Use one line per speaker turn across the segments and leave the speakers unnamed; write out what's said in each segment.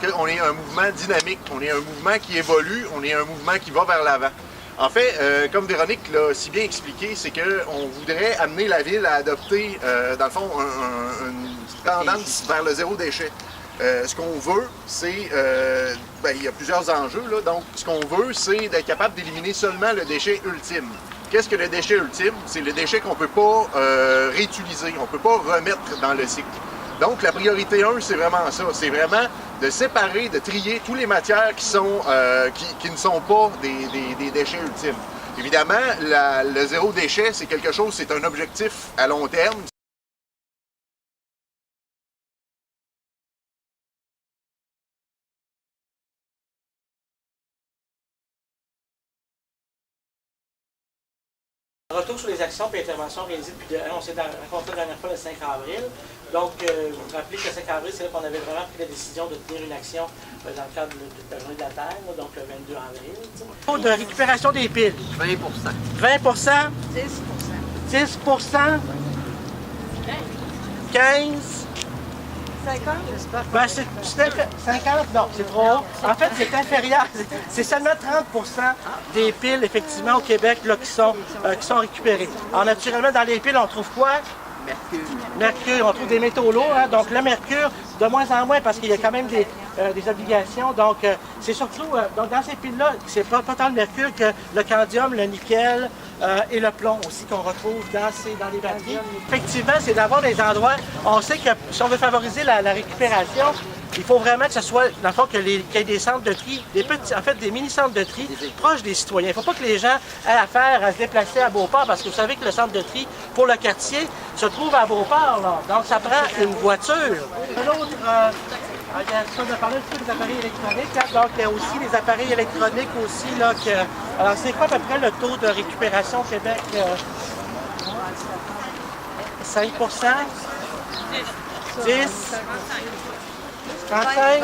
On est un mouvement dynamique, on est un mouvement qui évolue, on est un mouvement qui va vers l'avant. En fait, comme Véronique l'a si bien expliqué, c'est qu'on voudrait amener la ville à adopter, dans le fond, une tendance vers le zéro déchet. Ce qu'on veut, c'est... il y a plusieurs enjeux, là. Donc, ce qu'on veut, c'est d'être capable d'éliminer seulement le déchet ultime. Qu'est-ce que le déchet ultime? C'est le déchet qu'on ne peut pas réutiliser, on ne peut pas remettre dans le cycle. Donc, la priorité 1, c'est vraiment ça. C'est vraiment de séparer, de trier toutes les matières qui ne sont pas des déchets ultimes. Évidemment, le zéro déchet, c'est quelque chose, c'est un objectif à long terme.
Retour sur les actions et interventions réalisées depuis de 1. On s'est rencontré la dernière fois le 5 avril. Donc, vous vous rappelez que le 5 avril, c'est là qu'on avait vraiment pris la décision de tenir une action dans le cadre de la Journée de la Terre, donc le 22 avril. Taux de récupération des piles.
20
20 10 15
50?
Ben, c'est 50? Non, c'est trop haut. En fait, c'est inférieur. C'est seulement 30 des piles, effectivement, au Québec, là, qui sont récupérées. Alors, naturellement, dans les piles, on trouve quoi? Mercure, on trouve des métaux lourds, hein? Donc le mercure, de moins en moins, parce qu'il y a quand même des obligations. Donc, c'est surtout, donc dans ces piles-là, c'est pas tant le mercure que le candium, le nickel et le plomb aussi qu'on retrouve dans les batteries. Effectivement, c'est d'avoir des endroits, on sait que si on veut favoriser la récupération, il faut vraiment que ce soit, dans le fond, qu'il y ait des centres de tri, des mini-centres de tri proches des citoyens. Il ne faut pas que les gens aient affaire à se déplacer à Beauport, parce que vous savez que le centre de tri pour le quartier se trouve à Beauport, là. Donc, ça prend une voiture. L'autre, on a parlé un petit peu des appareils électroniques, hein? Donc il y a aussi les appareils électroniques aussi, là, alors, c'est quoi à peu près le taux de récupération au Québec? 5 10 35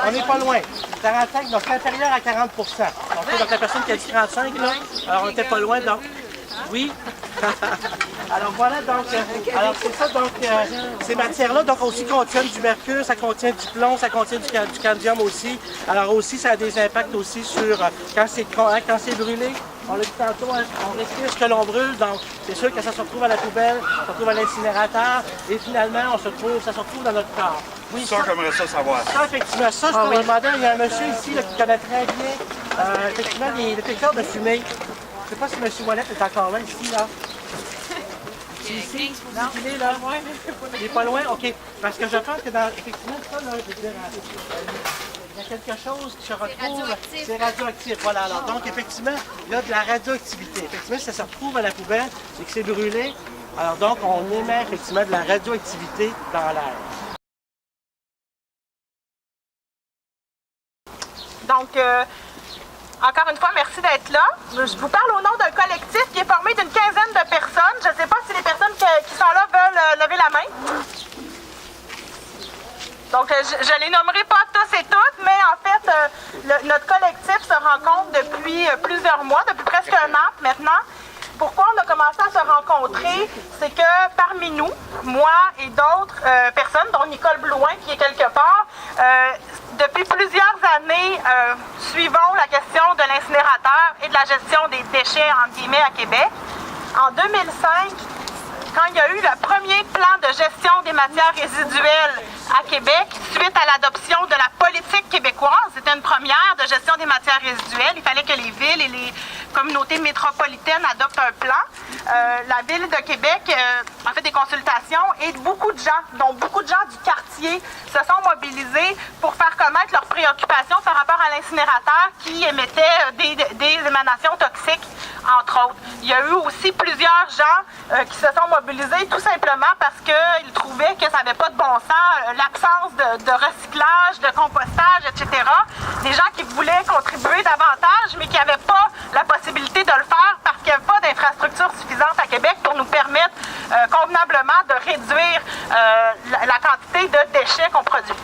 on n'est pas loin. 45, donc c'est inférieur à 40 donc la personne qui a dit 35, là, alors on n'était pas loin, donc oui. Alors voilà, donc, alors c'est ça, donc ces matières-là donc aussi contiennent du mercure, ça contient du plomb, ça contient du candium aussi. Alors aussi, ça a des impacts aussi sur quand c'est brûlé. On l'a dit tantôt, hein, on respire ce que l'on brûle, donc c'est sûr que ça se retrouve à la poubelle, ça se retrouve à l'incinérateur, et finalement, ça se retrouve dans notre corps. Oui,
ça, j'aimerais ça savoir.
Ça, effectivement, ça, je peux vous demander, il y a un monsieur ici là, qui connaît très bien, effectivement, les détecteurs de fumée. Je ne sais pas si M. Ouellet est encore là, ici, là. C'est ici? Non? Il est là? Il n'est pas loin? OK. Parce que je pense que dans, effectivement, ça, là, je veux dire, il y a quelque chose qui se retrouve. C'est radioactif. Voilà. Alors, donc, effectivement, il y a de la radioactivité. Effectivement, si ça se retrouve à la poubelle et que c'est brûlé, alors donc, on émet effectivement de la radioactivité dans l'air.
Donc, encore une fois, merci d'être là. Je vous parle au nom d'un collectif qui est formé d'une quinzaine de personnes. Je ne sais pas si les personnes qui sont là veulent lever la main. Donc, je ne les nommerai pas tous et toutes, mais en fait, notre collectif se rencontre depuis plusieurs mois, depuis presque un an maintenant. Pourquoi on a commencé à se rencontrer? C'est que parmi nous, moi et d'autres personnes, dont Nicole Blouin qui est quelque part, depuis plusieurs années, suivons la question de l'incinérateur et de la gestion des déchets, entre guillemets, à Québec. En 2005, quand il y a eu le premier plan de gestion des matières résiduelles à Québec, suite à l'adoption de la politique québécoise, c'était une première de gestion des matières résiduelles. Il fallait que les villes et les communautés métropolitaines adoptent un plan. La Ville de Québec a fait des consultations et beaucoup de gens, dont beaucoup de gens du quartier, se sont mobilisés pour faire connaître leurs préoccupations par rapport à l'incinérateur qui émettait des émanations toxiques, entre autres. Il y a eu aussi plusieurs gens qui se sont mobilisés tout simplement parce qu'ils trouvaient que ça n'avait pas de bon sens, l'absence de recyclage, de compostage, etc. Des gens qui voulaient contribuer davantage, mais qui n'avaient pas la possibilité de le faire parce qu'il n'y avait pas d'infrastructure suffisante à Québec pour nous permettre convenablement de réduire la quantité de déchets qu'on produit.